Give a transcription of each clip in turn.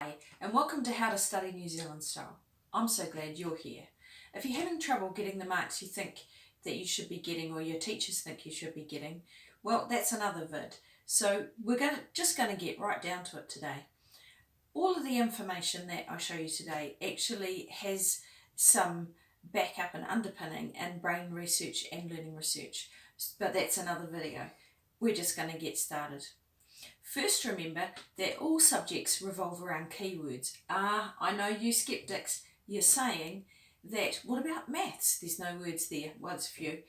Hi, and welcome to How to Study New Zealand Style. I'm so glad you're here. If you're having trouble getting the marks you think that you should be getting or your teachers think you should be getting, well, that's another vid. So we're just going to get right down to it today. All of the information that I show you today actually has some backup and underpinning in brain research and learning research, but that's another video. We're just going to get started. First, remember that all subjects revolve around keywords. I know you skeptics, you're saying that, what about maths? There's no words there. Well, there's a few.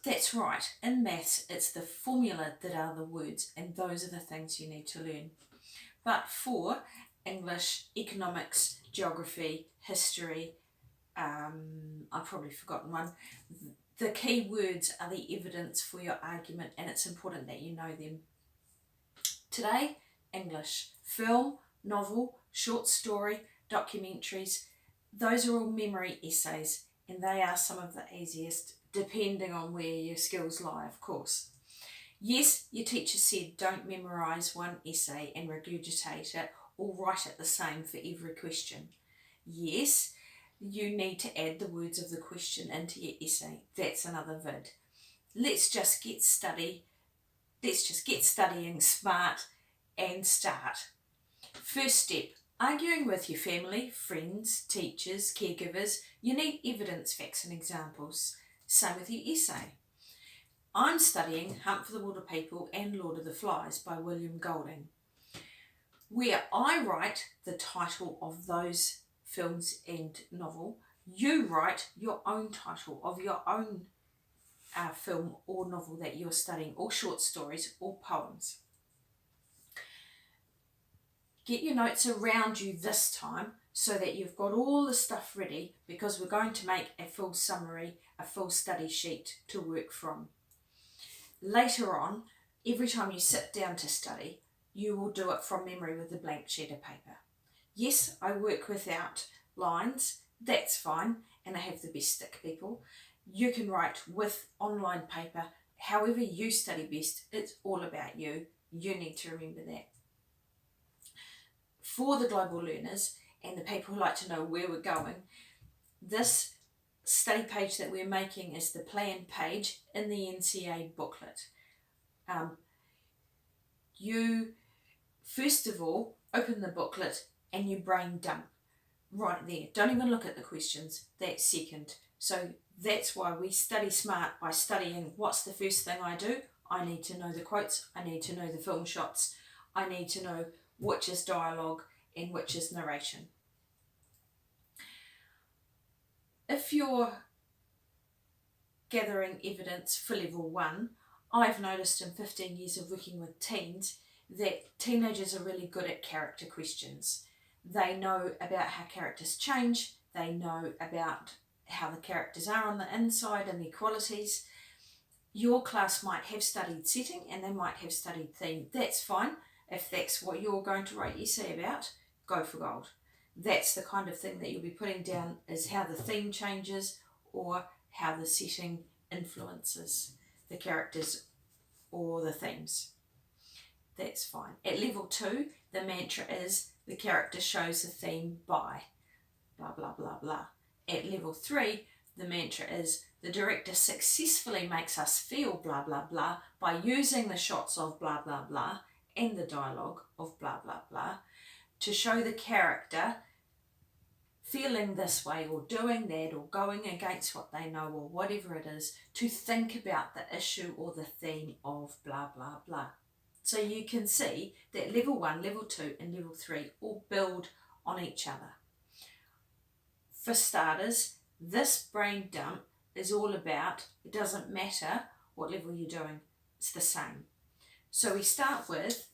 That's right. In maths, it's the formula that are the words, and those are the things you need to learn. But for English, economics, geography, history, I've probably forgotten one, the key words are the evidence for your argument, and it's important that you know them. Today, English, film, novel, short story, documentaries, those are all memory essays, and they are some of the easiest, depending on where your skills lie, of course. Yes, your teacher said don't memorise one essay and regurgitate it or write it the same for every question. Yes, you need to add the words of the question into your essay. That's another vid. Let's just get studying smart and start. First step, arguing with your family, friends, teachers, caregivers. You need evidence, facts and examples. Same with your essay. I'm studying Hunt for the Wilder People and Lord of the Flies by William Golding, where I write the title of those films and novel. You write your own title of your own film or novel that you're studying, or short stories or poems. Get your notes around you this time so that you've got all the stuff ready, because we're going to make a full summary, a full study sheet to work from. Later on, every time you sit down to study, you will do it from memory with a blank sheet of paper. Yes, I work without lines, that's fine, and I have the best stick people. You can write with online paper, however you study best. It's all about you. You need to remember that. For the global learners and the people who like to know where we're going, this study page that we're making is the plan page in the NCEA booklet. You, first of all, open the booklet and you brain dump right there. Don't even look at the questions. That's second. So that's why we study smart, by studying what's the first thing I do. I need to know the quotes, I need to know the film shots, I need to know which is dialogue and which is narration. If you're gathering evidence for level 1, I've noticed in 15 years of working with teens that teenagers are really good at character questions. They know about how characters change, they know about how the characters are on the inside and their qualities. Your class might have studied setting and they might have studied theme. That's fine. If that's what you're going to write your essay about, go for gold. That's the kind of thing that you'll be putting down, is how the theme changes or how the setting influences the characters or the themes. That's fine. At level 2, the mantra is the character shows the theme by blah, blah, blah, blah. At level 3, the mantra is the director successfully makes us feel blah, blah, blah by using the shots of blah, blah, blah and the dialogue of blah, blah, blah to show the character feeling this way or doing that or going against what they know or whatever it is, to think about the issue or the theme of blah, blah, blah. So you can see that level 1, level 2 and level 3 all build on each other. For starters, this brain dump is all about, it doesn't matter what level you're doing, it's the same. So we start with,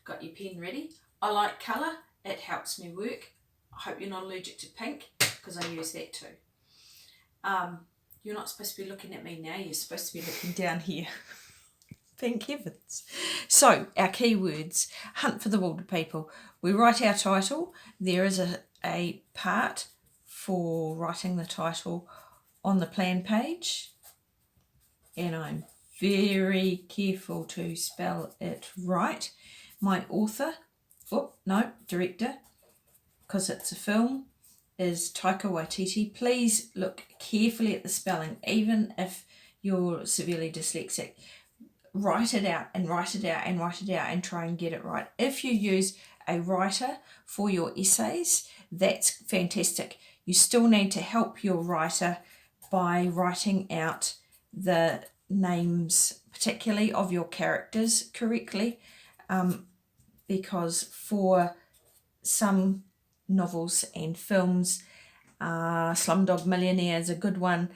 got your pen ready. I like colour, it helps me work. I hope you're not allergic to pink, because I use that too. You're not supposed to be looking at me now, you're supposed to be looking down here. Thank heavens. So, our keywords, Hunt for the Wilder People. We write our title. There is a part for writing the title on the plan page, and I'm very careful to spell it right. My author director, because it's a film, is Taika Waititi. Please look carefully at the spelling, even if you're severely dyslexic. Write it out and write it out and write it out and try and get it right. If you use a writer for your essays, that's fantastic. You still need to help your writer by writing out the names, particularly of your characters, correctly, because for some novels and films, Slumdog Millionaire is a good one.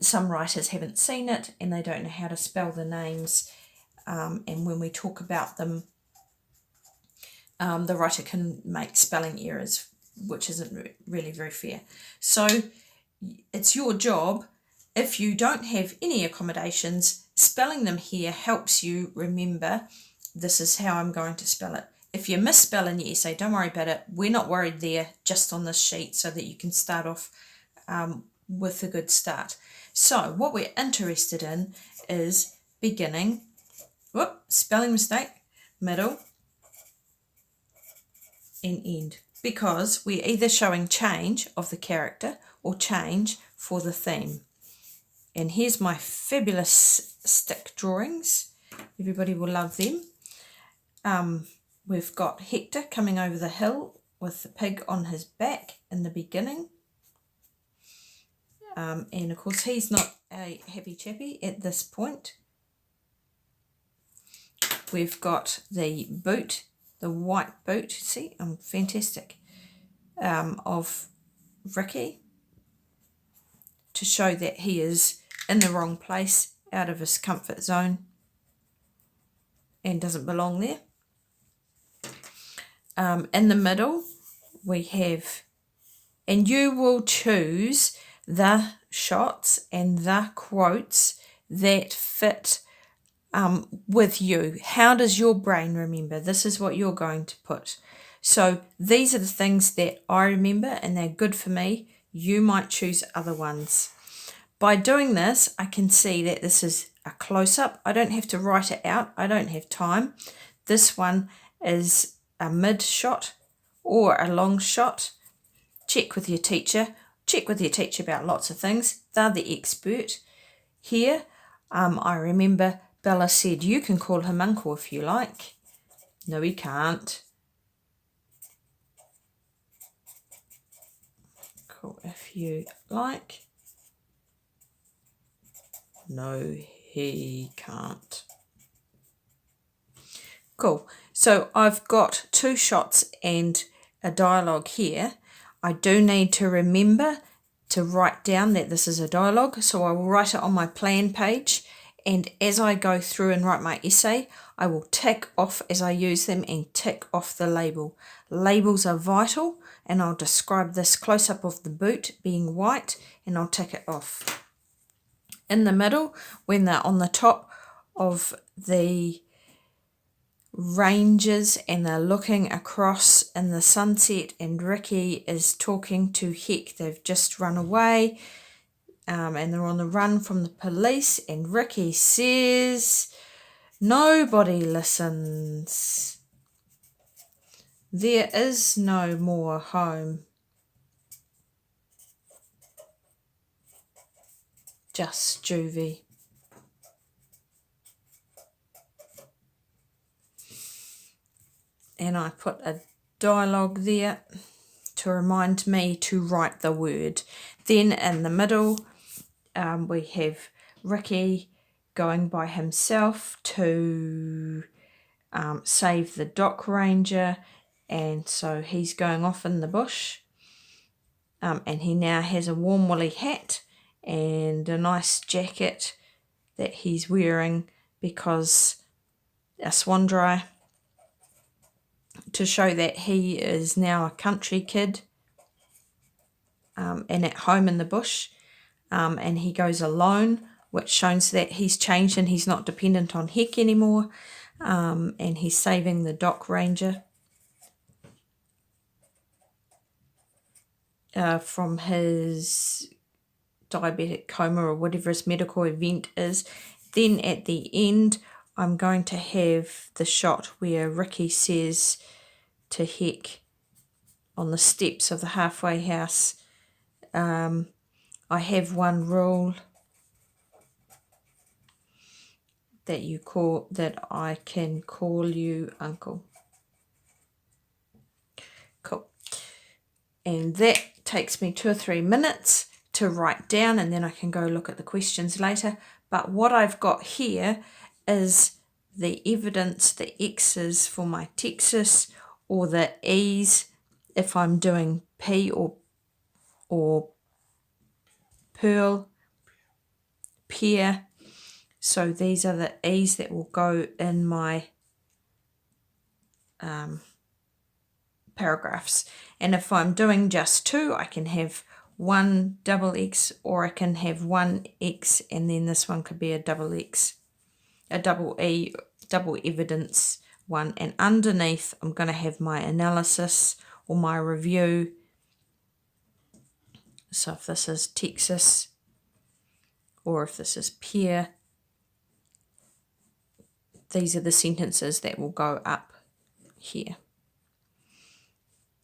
Some writers haven't seen it and they don't know how to spell the names, and when we talk about them, the writer can make spelling errors, which isn't really very fair. So it's your job. If you don't have any accommodations, spelling them here helps you remember, this is how I'm going to spell it. If you misspell in your essay, don't worry about it. We're not worried there, just on this sheet, so that you can start off with a good start. So what we're interested in is beginning, spelling mistake, middle, and end, because we're either showing change of the character or change for the theme. And here's my fabulous stick drawings. Everybody will love them. We've got Hector coming over the hill with the pig on his back in the beginning. And of course he's not a happy chappy at this point. We've got the boot, the white boot, see, fantastic, of Ricky, to show that he is in the wrong place, out of his comfort zone, and doesn't belong there. In the middle we have, and you will choose the shots and the quotes that fit with you. How does your brain remember? This is what you're going to put. So these are the things that I remember and they're good for me. You might choose other ones. By doing this, I can see that this is a close-up. I don't have to write it out. I don't have time. This one is a mid shot or a long shot. Check with your teacher. Check with your teacher about lots of things. They're the expert. Here, I remember Bella said, you can call him uncle if you like. No, he can't. Cool, if you like. No, he can't. Cool. So I've got two shots and a dialogue here. I do need to remember to write down that this is a dialogue, so I will write it on my plan page, and as I go through and write my essay, I will tick off as I use them and tick off the label. Labels are vital, and I'll describe this close-up of the boot being white, and I'll tick it off. In the middle, when they're on the top of the ranges and they're looking across in the sunset and Ricky is talking to Heck, they've just run away, and they're on the run from the police, and Ricky says, nobody listens. There is no more home. Just Juvie. And I put a dialogue there to remind me to write the word. Then in the middle, we have Ricky going by himself to save the dock ranger, and so he's going off in the bush, and he now has a warm woolly hat and a nice jacket that he's wearing because a swan dry, to show that he is now a country kid and at home in the bush, and he goes alone, which shows that he's changed and he's not dependent on Heck anymore, and he's saving the dock ranger from his diabetic coma or whatever his medical event is. Then at the end, I'm going to have the shot where Ricky says to Heck on the steps of the halfway house. I have one rule that I can call you uncle. Cool. And that takes me 2 or 3 minutes to write down, and then I can go look at the questions later. But what I've got here is the evidence, the X's for my Texas, or the E's if I'm doing P or Pearl, Pear. So these are the E's that will go in my paragraphs. And if I'm doing just 2, I can have one double X, or I can have one X, and then this one could be a double X, a double E, double evidence one. And underneath, I'm going to have my analysis or my review. So if this is Texas, or if this is Pear, these are the sentences that will go up here.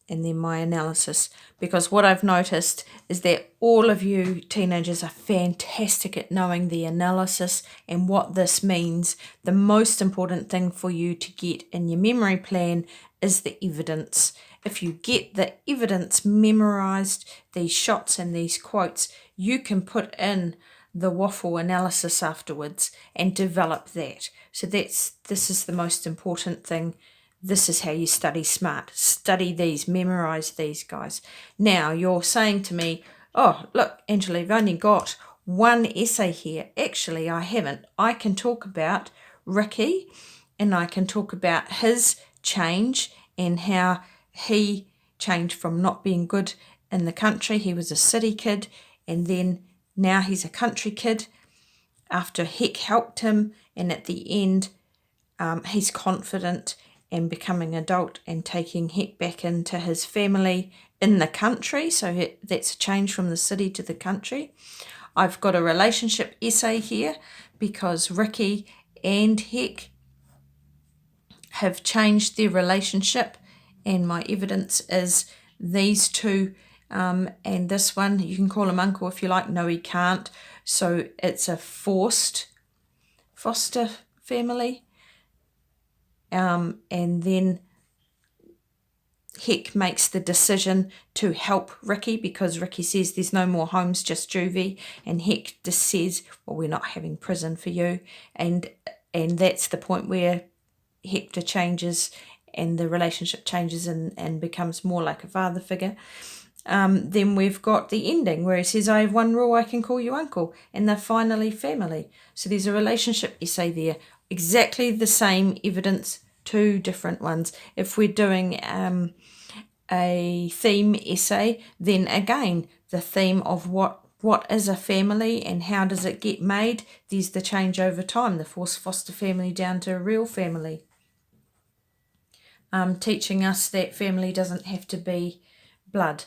And then my analysis, because what I've noticed is that all of you teenagers are fantastic at knowing the analysis and what this means. The most important thing for you to get in your memory plan is the evidence. If you get the evidence memorized, these shots and these quotes, you can put in the waffle analysis afterwards and develop that. So this is the most important thing. This is how you study smart. Study these, memorize these, guys. Now you're saying to me, oh, look, Angela, you've only got one essay here. Actually, I haven't. I can talk about Ricky, and I can talk about his change and how he changed from not being good in the country. He was a city kid, and then now he's a country kid after Heck helped him, and at the end he's confident and becoming adult and taking Heck back into his family in the country. So that's a change from the city to the country. I've got a relationship essay here because Ricky and Heck have changed their relationship, and my evidence is these two and this one. You can call him uncle if you like. No, he can't. So it's a foster family. And then Heck makes the decision to help Ricky because Ricky says there's no more homes, just juvie, and Heck just says, well, we're not having prison for you, and that's the point where Hector changes and the relationship changes and becomes more like a father figure. Then we've got the ending where he says, I have one rule, I can call you uncle, and they're finally family. So there's a relationship essay there. Exactly the same evidence, 2 different ones. If we're doing a theme essay, then again, the theme of what is a family and how does it get made. There's the change over time, the forced foster family down to a real family. Teaching us that family doesn't have to be blood.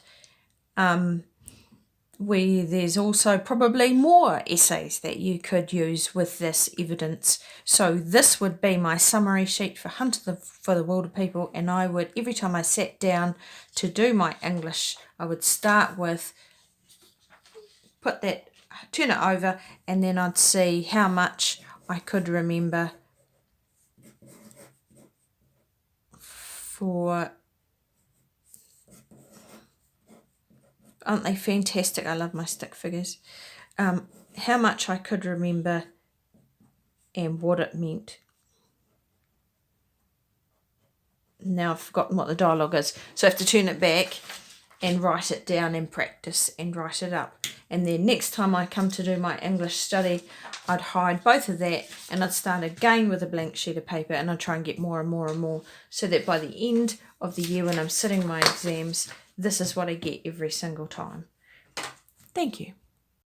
There's also probably more essays that you could use with this evidence. So this would be my summary sheet for Hunt for the Wilderpeople, and I would, every time I sat down to do my English, I would start with, turn it over, and then I'd see how much I could remember for... Aren't they fantastic? I love my stick figures. How much I could remember and what it meant. Now I've forgotten what the dialogue is, so I have to turn it back and write it down and practice and write it up. And then next time I come to do my English study, I'd hide both of that and I'd start again with a blank sheet of paper, and I'd try and get more and more and more, so that by the end of the year when I'm sitting my exams, this is what I get every single time. Thank you.